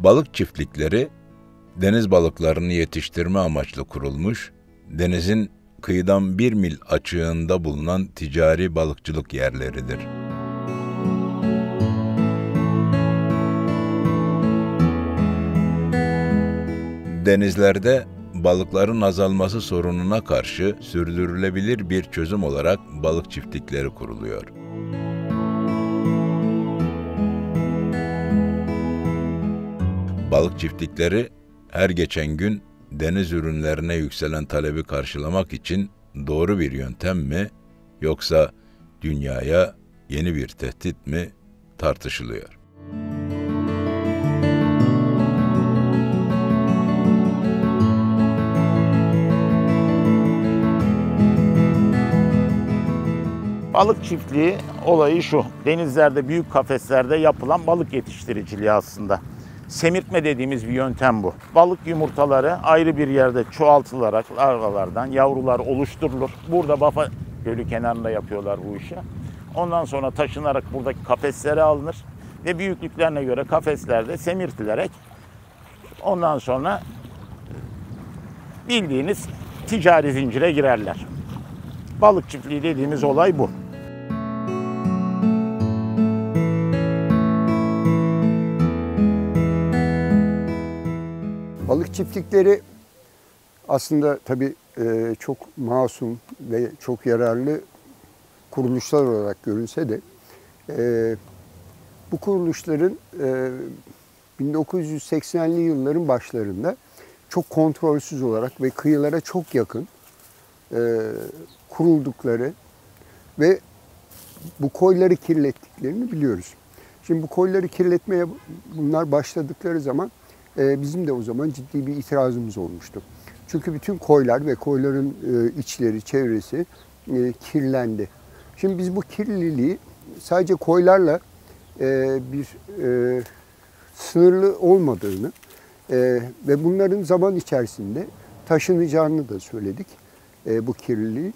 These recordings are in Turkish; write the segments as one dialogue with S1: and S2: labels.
S1: Balık çiftlikleri, deniz balıklarını yetiştirme amaçlı kurulmuş, denizin kıyıdan 1 mil açığında bulunan ticari balıkçılık yerleridir. Denizlerde balıkların azalması sorununa karşı sürdürülebilir bir çözüm olarak balık çiftlikleri kuruluyor. Balık çiftlikleri her geçen gün deniz ürünlerine yükselen talebi karşılamak için doğru bir yöntem mi, yoksa dünyaya yeni bir tehdit mi tartışılıyor.
S2: Balık çiftliği olayı şu: denizlerde, büyük kafeslerde yapılan balık yetiştiriciliği aslında. Semirtme dediğimiz bir yöntem bu. Balık yumurtaları ayrı bir yerde çoğaltılarak larvalardan yavrular oluşturulur. Burada Bafa Gölü kenarında yapıyorlar bu işi. Ondan sonra taşınarak buradaki kafeslere alınır ve büyüklüklerine göre kafeslerde semirtilerek ondan sonra bildiğiniz ticari zincire girerler. Balık çiftliği dediğimiz olay bu.
S3: Balık çiftlikleri aslında tabii çok masum ve çok yararlı kuruluşlar olarak görünse de bu kuruluşların 1980'li yılların başlarında çok kontrolsüz olarak ve kıyılara çok yakın kuruldukları ve bu koyları kirlettiklerini biliyoruz. Şimdi bu koyları kirletmeye bunlar başladıkları zaman bizim de o zaman ciddi bir itirazımız olmuştu. Çünkü bütün koylar ve koyların içleri, çevresi kirlendi. Şimdi biz bu kirliliği sadece koylarla bir sınırlı olmadığını ve bunların zaman içerisinde taşınacağını da söyledik, bu kirliliği.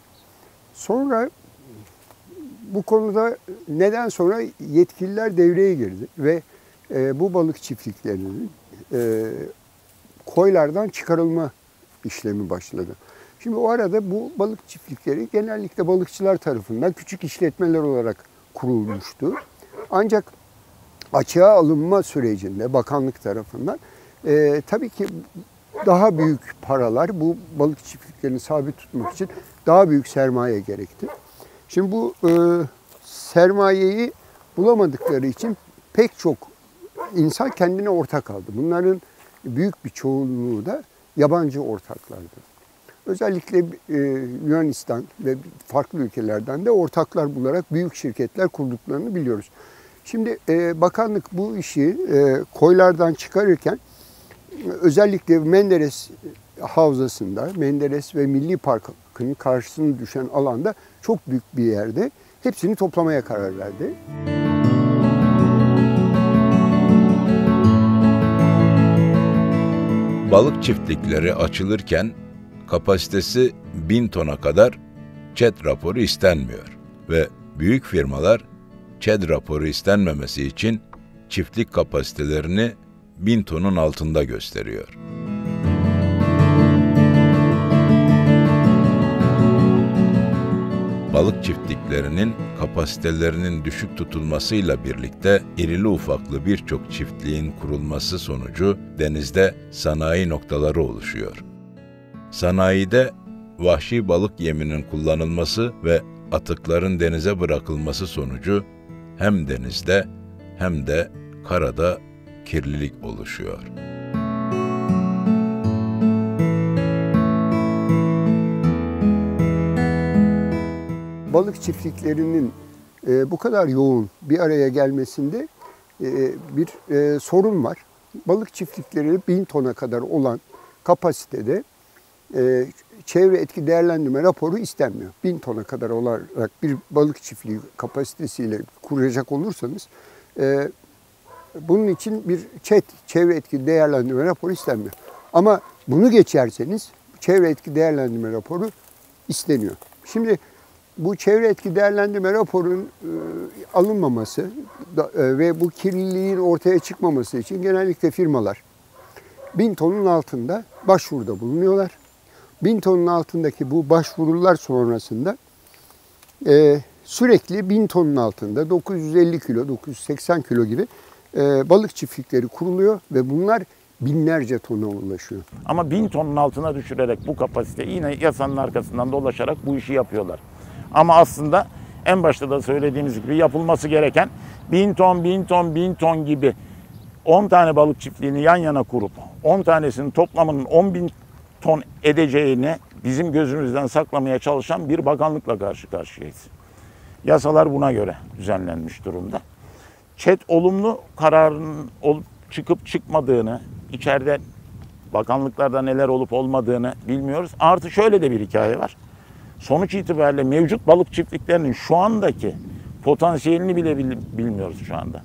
S3: Sonra bu konuda neden sonra yetkililer devreye girdi ve bu balık çiftliklerinin koylardan çıkarılma işlemi başladı. Şimdi o arada bu balık çiftlikleri genellikle balıkçılar tarafından küçük işletmeler olarak kurulmuştu. Ancak açığa alınma sürecinde bakanlık tarafından tabii ki daha büyük paralar, bu balık çiftliklerini sabit tutmak için daha büyük sermaye gerekti. Şimdi bu sermayeyi bulamadıkları için pek çok insan kendine ortak aldı. Bunların büyük bir çoğunluğu da yabancı ortaklardı. Özellikle Yunanistan ve farklı ülkelerden de ortaklar bularak büyük şirketler kurduklarını biliyoruz. Şimdi bakanlık bu işi koylardan çıkarırken özellikle Menderes Havzası'nda, Menderes ve Milli Parkı'nın karşısına düşen alanda çok büyük bir yerde hepsini toplamaya karar verdi.
S1: Balık çiftlikleri açılırken kapasitesi 1000 tona kadar ÇED raporu istenmiyor ve büyük firmalar ÇED raporu istenmemesi için çiftlik kapasitelerini 1000 tonun altında gösteriyor. Balık çiftliklerinin kapasitelerinin düşük tutulmasıyla birlikte irili ufaklı birçok çiftliğin kurulması sonucu denizde sanayi noktaları oluşuyor. Sanayide vahşi balık yeminin kullanılması ve atıkların denize bırakılması sonucu hem denizde hem de karada kirlilik oluşuyor.
S3: Balık çiftliklerinin bu kadar yoğun bir araya gelmesinde bir sorun var. Balık çiftlikleri 1000 tona kadar olan kapasitede çevre etki değerlendirme raporu istenmiyor. 1000 tona kadar olarak bir balık çiftliği kapasitesiyle kuracak olursanız bunun için bir ÇED, çevre etki değerlendirme raporu istenmiyor. Ama bunu geçerseniz çevre etki değerlendirme raporu isteniyor. Şimdi bu çevre etki değerlendirme raporunun alınmaması ve bu kirliliğin ortaya çıkmaması için genellikle firmalar 1000 tonun altında başvuruda bulunuyorlar. 1000 tonun altındaki bu başvurular sonrasında sürekli 1000 tonun altında 950 kilo, 980 kilo gibi balık çiftlikleri kuruluyor ve bunlar binlerce tona ulaşıyor.
S2: Ama 1000 tonun altına düşürerek bu kapasite yine yasanın arkasından dolaşarak bu işi yapıyorlar. Ama aslında en başta da söylediğimiz gibi yapılması gereken 1000 ton, 1000 ton, 1000 ton gibi 10 tane balık çiftliğini yan yana kurup 10 tanesinin toplamının 10.000 ton edeceğini bizim gözümüzden saklamaya çalışan bir bakanlıkla karşı karşıyayız. Yasalar buna göre düzenlenmiş durumda. ÇED olumlu kararının olup çıkıp çıkmadığını, içeride bakanlıklarda neler olup olmadığını bilmiyoruz. Artı şöyle de bir hikaye var. Sonuç itibariyle mevcut balık çiftliklerinin şu andaki potansiyelini bile bilmiyoruz şu anda.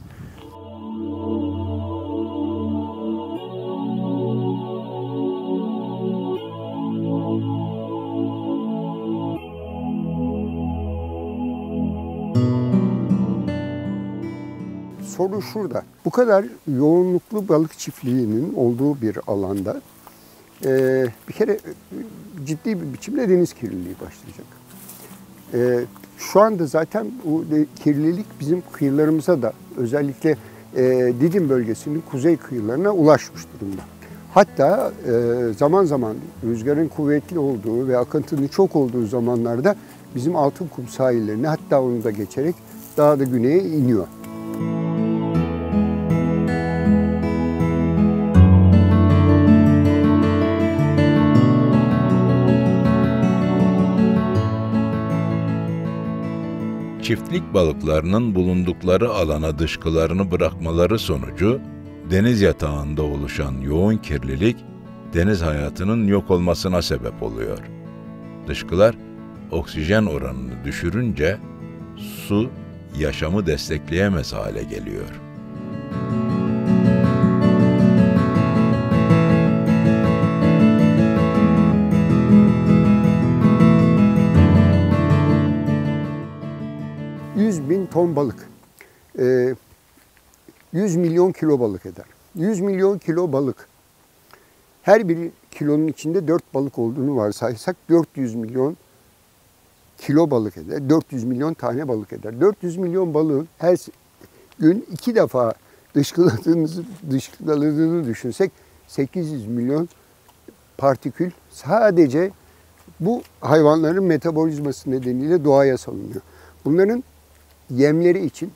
S3: Soru şurada. Bu kadar yoğunluklu balık çiftliğinin olduğu bir alanda bir kere ciddi bir biçimde deniz kirliliği başlayacak. Şu anda zaten bu kirlilik bizim kıyılarımıza da özellikle Didim bölgesinin kuzey kıyılarına ulaşmış durumda. Hatta zaman zaman rüzgarın kuvvetli olduğu ve akıntının çok olduğu zamanlarda bizim Altınkum sahillerine, hatta onu da geçerek daha da güneye iniyor.
S1: Çiftlik balıklarının bulundukları alana dışkılarını bırakmaları sonucu deniz yatağında oluşan yoğun kirlilik deniz hayatının yok olmasına sebep oluyor. Dışkılar oksijen oranını düşürünce su yaşamı destekleyemez hale geliyor.
S3: Ton balık, 100 milyon kilo balık eder. 100 milyon kilo balık, her bir kilonun içinde 4 balık olduğunu varsaysak 400 milyon kilo balık eder. 400 milyon tane balık eder. 400 milyon balığın her gün 2 defa dışkıladığını düşünsek 800 milyon partikül sadece bu hayvanların metabolizması nedeniyle doğaya salınıyor. Bunların yemleri için,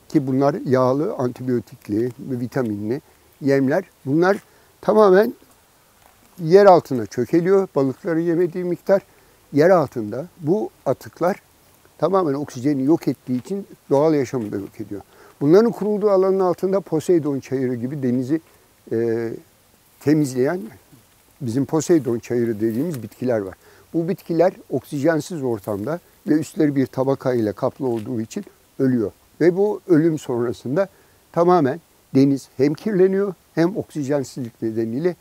S3: ki bunlar yağlı, antibiyotikli ve vitaminli yemler, bunlar tamamen yer altına çökeliyor. Balıkları yemediği miktar yer altında. Bu atıklar tamamen oksijeni yok ettiği için doğal yaşamı da yok ediyor. Bunların kurulduğu alanın altında Poseidon çayırı gibi denizi temizleyen, bizim Poseidon çayırı dediğimiz bitkiler var. Bu bitkiler oksijensiz ortamda ve üstleri bir tabaka ile kaplı olduğu için ölüyor. Ve bu ölüm sonrasında tamamen deniz hem kirleniyor hem oksijensizlik nedeniyle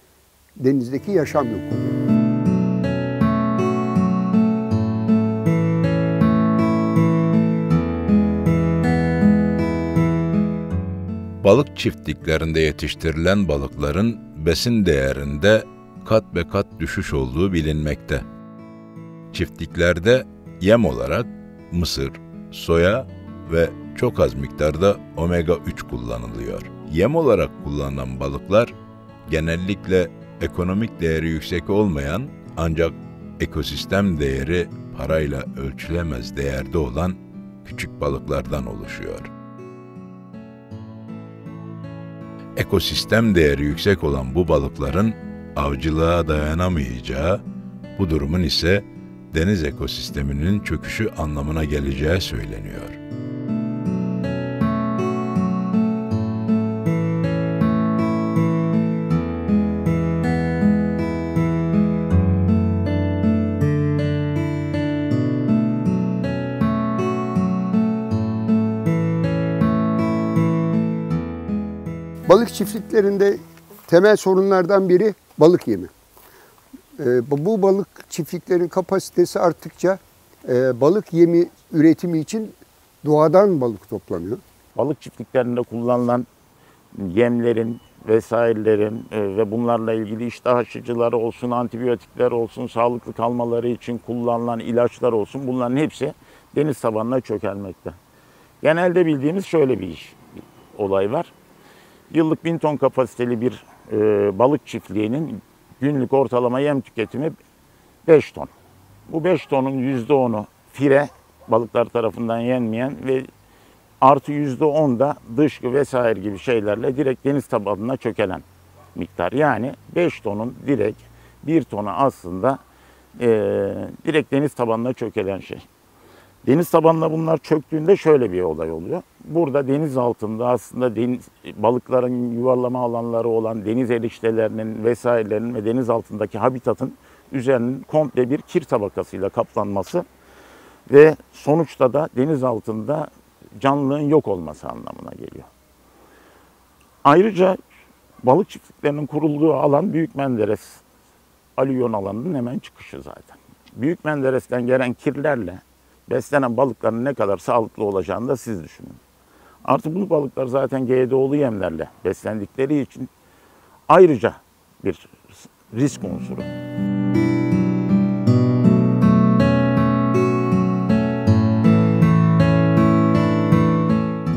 S3: denizdeki yaşam yok oluyor.
S1: Balık çiftliklerinde yetiştirilen balıkların besin değerinde kat be kat düşüş olduğu bilinmekte. Çiftliklerde yem olarak mısır, soya ve çok az miktarda omega 3 kullanılıyor. Yem olarak kullanılan balıklar genellikle ekonomik değeri yüksek olmayan ancak ekosistem değeri parayla ölçülemez değerde olan küçük balıklardan oluşuyor. Ekosistem değeri yüksek olan bu balıkların avcılığa dayanamayacağı, bu durumun ise deniz ekosisteminin çöküşü anlamına geleceği söyleniyor.
S3: Balık çiftliklerinde temel sorunlardan biri balık yemi. Bu balık çiftliklerin kapasitesi arttıkça balık yemi üretimi için doğadan balık toplanıyor.
S2: Balık çiftliklerinde kullanılan yemlerin vesairelerin ve bunlarla ilgili iştah açıcıları olsun, antibiyotikler olsun, sağlıklı kalmaları için kullanılan ilaçlar olsun, bunların hepsi deniz tabanına çökelmekte. Genelde bildiğimiz şöyle bir olay var. Yıllık 1000 ton kapasiteli bir balık çiftliğinin günlük ortalama yem tüketimi 5 ton. Bu 5 tonun %10'u fire, balıklar tarafından yenmeyen ve artı %10 da dışkı vesaire gibi şeylerle direkt deniz tabanına çökelen miktar. Yani 5 tonun direkt 1 tonu aslında direkt deniz tabanına çökelen şey. Deniz tabanına bunlar çöktüğünde şöyle bir olay oluyor. Burada deniz altında aslında balıkların yuvarlama alanları olan deniz eriştelerinin vesairelerinin ve deniz altındaki habitatın üzerinin komple bir kir tabakasıyla kaplanması ve sonuçta da deniz altında canlılığın yok olması anlamına geliyor. Ayrıca balık çiftliklerinin kurulduğu alan Büyük Menderes alüvyon alanının hemen çıkışı zaten. Büyük Menderes'ten gelen kirlerle beslenen balıkların ne kadar sağlıklı olacağını da siz düşünün. Artı bu balıklar zaten GDO'lu yemlerle beslendikleri için ayrıca bir risk unsuru.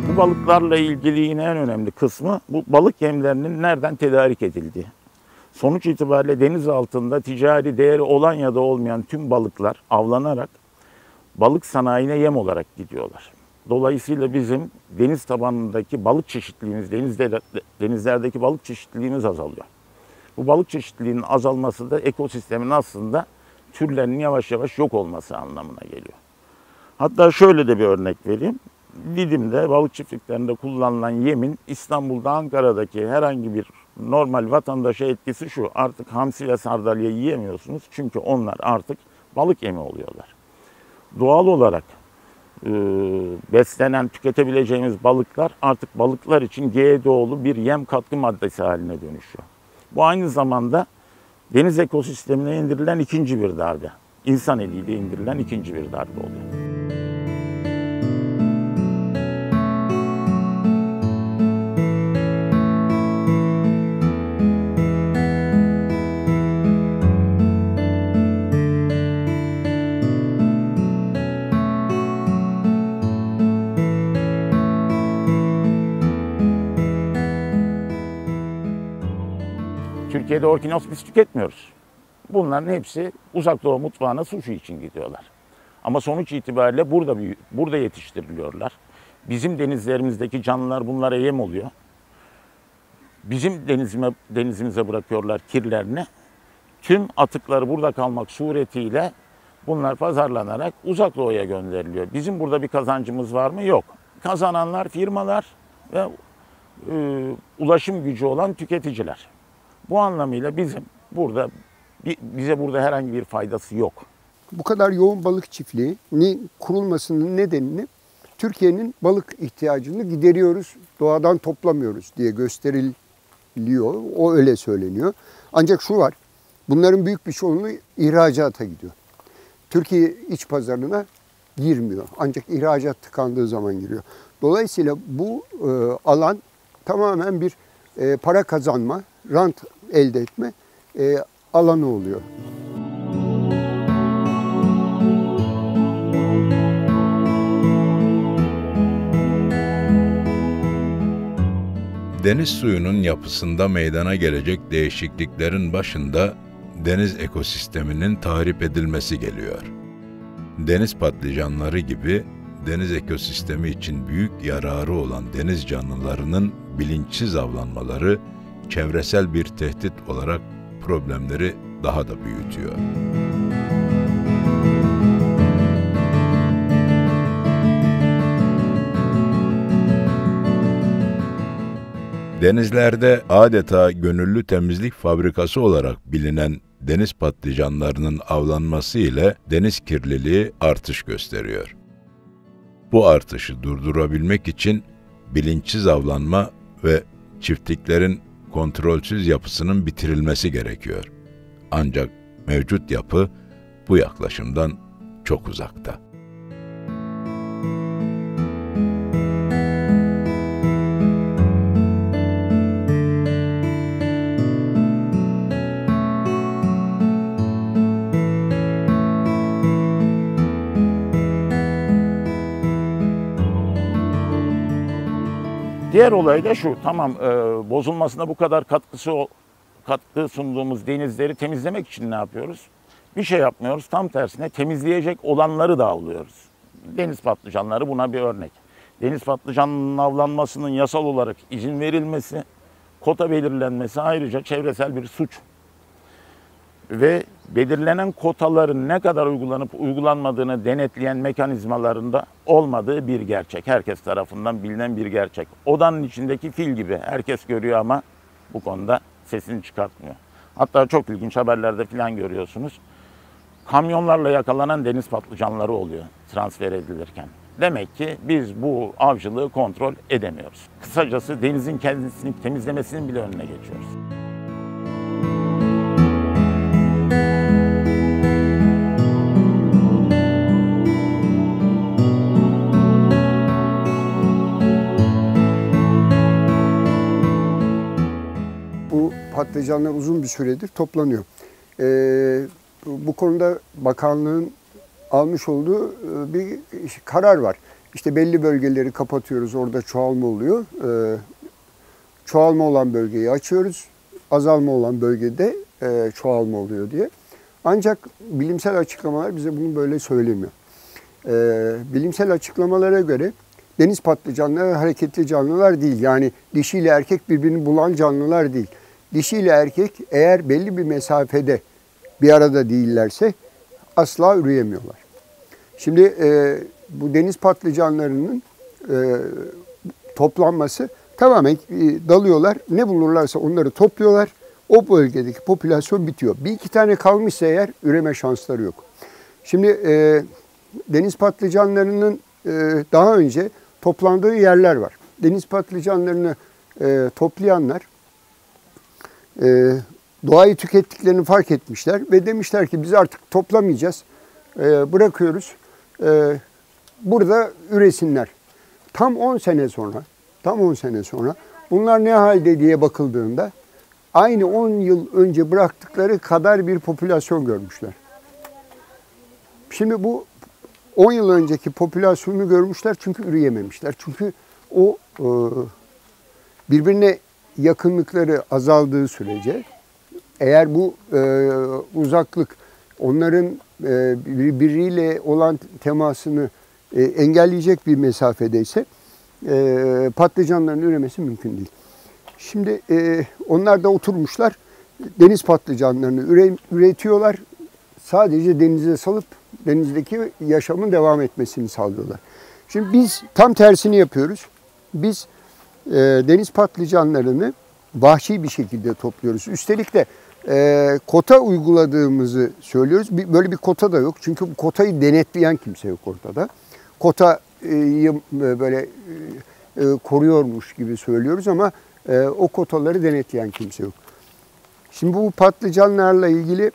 S2: Bu balıklarla ilgili yine en önemli kısmı bu balık yemlerinin nereden tedarik edildiği. Sonuç itibariyle deniz altında ticari değeri olan ya da olmayan tüm balıklar avlanarak balık sanayine yem olarak gidiyorlar. Dolayısıyla bizim deniz tabanındaki balık çeşitliliğimiz, denizlerdeki balık çeşitliliğimiz azalıyor. Bu balık çeşitliliğinin azalması da ekosistemin aslında türlerinin yavaş yavaş yok olması anlamına geliyor. Hatta şöyle de bir örnek vereyim. Didim'de balık çiftliklerinde kullanılan yemin İstanbul'da, Ankara'daki herhangi bir normal vatandaşa etkisi şu: artık hamsi ve sardalya yiyemiyorsunuz çünkü onlar artık balık yemi oluyorlar. Doğal olarak beslenen, tüketebileceğimiz balıklar artık balıklar için GDO'lu bir yem katkı maddesi haline dönüşüyor. Bu aynı zamanda deniz ekosistemine indirilen ikinci bir darbe. İnsan eliyle indirilen ikinci bir darbe oluyor. Türkiye'de orkinos biz tüketmiyoruz. Bunların hepsi Uzak Doğu mutfağına sushi için gidiyorlar. Ama sonuç itibariyle burada yetiştiriliyorlar. Bizim denizlerimizdeki canlılar bunlara yem oluyor. Bizim denizimize bırakıyorlar kirlerini. Tüm atıkları burada kalmak suretiyle bunlar pazarlanarak Uzak Doğu'ya gönderiliyor. Bizim burada bir kazancımız var mı? Yok. Kazananlar firmalar ve ulaşım gücü olan tüketiciler. Bu anlamıyla bize burada herhangi bir faydası yok.
S3: Bu kadar yoğun balık çiftliğinin kurulmasının nedenini Türkiye'nin balık ihtiyacını gideriyoruz, doğadan toplamıyoruz diye gösteriliyor. O öyle söyleniyor. Ancak şu var, bunların büyük bir çoğunluğu ihracata gidiyor. Türkiye iç pazarına girmiyor. Ancak ihracat tıkandığı zaman giriyor. Dolayısıyla bu alan tamamen bir para kazanma, rant elde etme alanı oluyor.
S1: Deniz suyunun yapısında meydana gelecek değişikliklerin başında deniz ekosisteminin tahrip edilmesi geliyor. Deniz patlıcanları gibi deniz ekosistemi için büyük yararı olan deniz canlılarının bilinçsiz avlanmaları çevresel bir tehdit olarak problemleri daha da büyütüyor. Denizlerde adeta gönüllü temizlik fabrikası olarak bilinen deniz patlıcanlarının avlanması ile deniz kirliliği artış gösteriyor. Bu artışı durdurabilmek için bilinçsiz avlanma ve çiftliklerin kontrolsüz yapısının bitirilmesi gerekiyor. Ancak mevcut yapı bu yaklaşımdan çok uzakta.
S2: Diğer olay da şu, tamam bozulmasına bu kadar katkı sunduğumuz denizleri temizlemek için ne yapıyoruz? Bir şey yapmıyoruz, tam tersine temizleyecek olanları da avlıyoruz. Deniz patlıcanları buna bir örnek. Deniz patlıcanının avlanmasının yasal olarak izin verilmesi, kota belirlenmesi ayrıca çevresel bir suç. Ve belirlenen kotaların ne kadar uygulanıp uygulanmadığını denetleyen mekanizmalarında olmadığı bir gerçek. Herkes tarafından bilinen bir gerçek. Odanın içindeki fil gibi herkes görüyor ama bu konuda sesini çıkartmıyor. Hatta çok ilginç haberlerde falan görüyorsunuz. Kamyonlarla yakalanan deniz patlıcanları oluyor transfer edilirken. Demek ki biz bu avcılığı kontrol edemiyoruz. Kısacası denizin kendisini temizlemesinin bile önüne geçiyoruz.
S3: Bu patlıcanlar uzun bir süredir toplanıyor. Bu konuda bakanlığın almış olduğu bir karar var. İşte belli bölgeleri kapatıyoruz, orada çoğalma oluyor. Çoğalma olan bölgeyi açıyoruz, azalma olan bölgede çoğalma oluyor diye. Ancak bilimsel açıklamalar bize bunu böyle söylemiyor. Bilimsel açıklamalara göre deniz patlıcanları hareketli canlılar değil. Yani dişi ile erkek birbirini bulan canlılar değil. Dişi ile erkek eğer belli bir mesafede bir arada değillerse asla üreyemiyorlar. Şimdi bu deniz patlıcanlarının toplanması tamamen dalıyorlar. Ne bulurlarsa onları topluyorlar. O bölgedeki popülasyon bitiyor. Bir iki tane kalmışsa eğer üreme şansları yok. Şimdi deniz patlıcanlarının daha önce toplandığı yerler var. Deniz patlıcanlarını toplayanlar doğayı tükettiklerini fark etmişler ve demişler ki biz artık toplamayacağız, bırakıyoruz, burada üresinler. Tam 10 sene sonra bunlar ne halde diye bakıldığında aynı 10 yıl önce bıraktıkları kadar bir popülasyon görmüşler. Şimdi bu 10 yıl önceki popülasyonu görmüşler çünkü üreyememişler. Çünkü o birbirine yakınlıkları azaldığı sürece eğer bu uzaklık onların birbiriyle olan temasını engelleyecek bir mesafedeyse patlıcanların üremesi mümkün değil. Şimdi onlar da oturmuşlar deniz patlıcanlarını üretiyorlar. Sadece denize salıp denizdeki yaşamın devam etmesini sağlıyorlar. Şimdi biz tam tersini yapıyoruz. Biz deniz patlıcanlarını vahşi bir şekilde topluyoruz. Üstelik de kota uyguladığımızı söylüyoruz. Böyle bir kota da yok. Çünkü bu kotayı denetleyen kimse yok ortada. Kotayı böyle koruyormuş gibi söylüyoruz ama o kotaları denetleyen kimse yok. Şimdi bu patlıcanlarla ilgili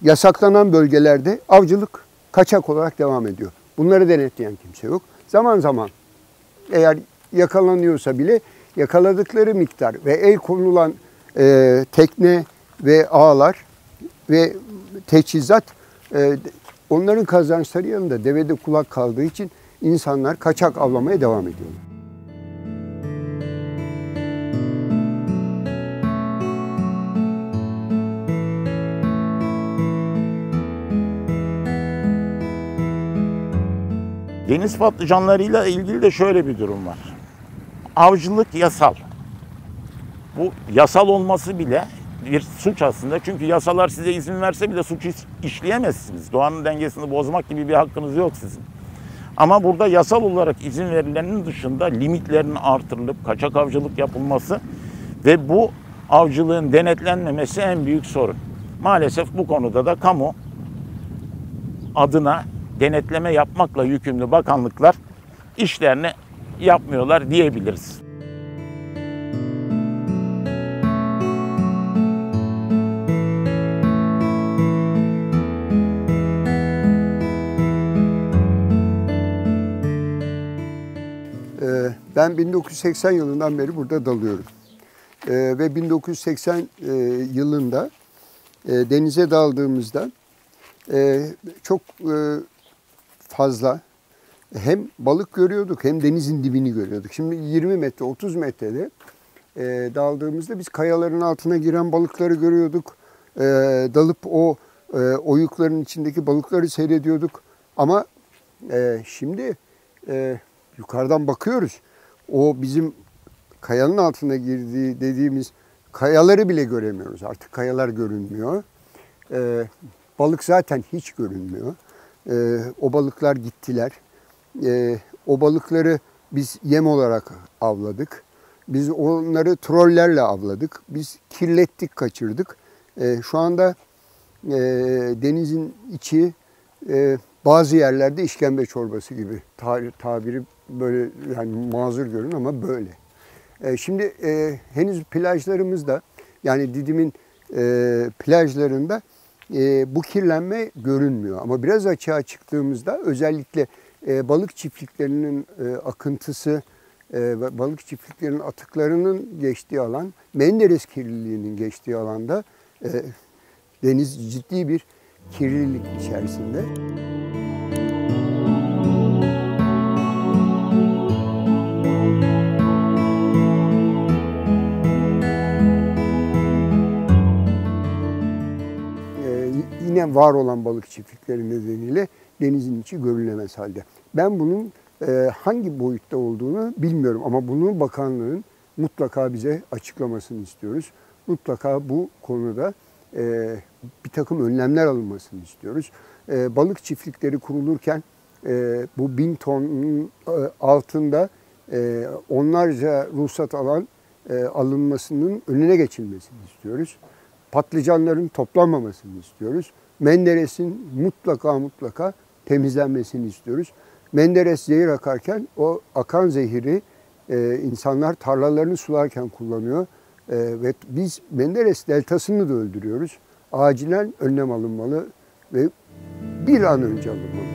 S3: yasaklanan bölgelerde avcılık kaçak olarak devam ediyor. Bunları denetleyen kimse yok. Zaman zaman eğer yakalanıyorsa bile yakaladıkları miktar ve el konulan tekne ve ağlar ve teçhizat onların kazançları yanında devede kulak kaldığı için insanlar kaçak avlamaya devam ediyorlar.
S2: Deniz patlıcanlarıyla ilgili de şöyle bir durum var. Avcılık yasal. Bu yasal olması bile bir suç aslında. Çünkü yasalar size izin verse bile suç işleyemezsiniz. Doğanın dengesini bozmak gibi bir hakkınız yok sizin. Ama burada yasal olarak izin verilenin dışında limitlerin artırılıp kaçak avcılık yapılması ve bu avcılığın denetlenmemesi en büyük sorun. Maalesef bu konuda da kamu adına denetleme yapmakla yükümlü bakanlıklar işlerini yapmıyorlar diyebiliriz.
S3: Ben 1980 yılından beri burada dalıyorum. Ve 1980 yılında denize daldığımızda çok fazla hem balık görüyorduk hem denizin dibini görüyorduk. Şimdi 20 metre, 30 metrede daldığımızda biz kayaların altına giren balıkları görüyorduk. Dalıp o oyukların içindeki balıkları seyrediyorduk. Ama şimdi yukarıdan bakıyoruz. O bizim kayanın altına girdiği dediğimiz kayaları bile göremiyoruz. Artık kayalar görünmüyor. Balık zaten hiç görünmüyor. O balıklar gittiler. O balıkları biz yem olarak avladık. Biz onları trollerle avladık. Biz kirlettik, kaçırdık. Şu anda denizin içi bazı yerlerde işkembe çorbası gibi. Tabiri böyle, yani mazur görün ama böyle. Şimdi henüz plajlarımızda, yani Didim'in plajlarında bu kirlenme görünmüyor. Ama biraz açığa çıktığımızda özellikle balık çiftliklerinin akıntısı, balık çiftliklerinin atıklarının geçtiği alan, Menderes kirliliğinin geçtiği alanda deniz ciddi bir kirlilik içerisinde. Yine var olan balık çiftlikleri nedeniyle denizin içi görülemez halde. Ben bunun hangi boyutta olduğunu bilmiyorum ama bunu bakanlığın mutlaka bize açıklamasını istiyoruz. Mutlaka bu konuda bir takım önlemler alınmasını istiyoruz. Balık çiftlikleri kurulurken bu 1000 tonun altında onlarca ruhsat alan alınmasının önüne geçilmesini istiyoruz. Patlıcanların toplanmamasını istiyoruz. Menderes'in mutlaka temizlenmesini istiyoruz. Menderes zehir akarken o akan zehiri insanlar tarlalarını sularken kullanıyor. Ve biz Menderes deltasını da öldürüyoruz. Acilen önlem alınmalı ve bir an önce alınmalı.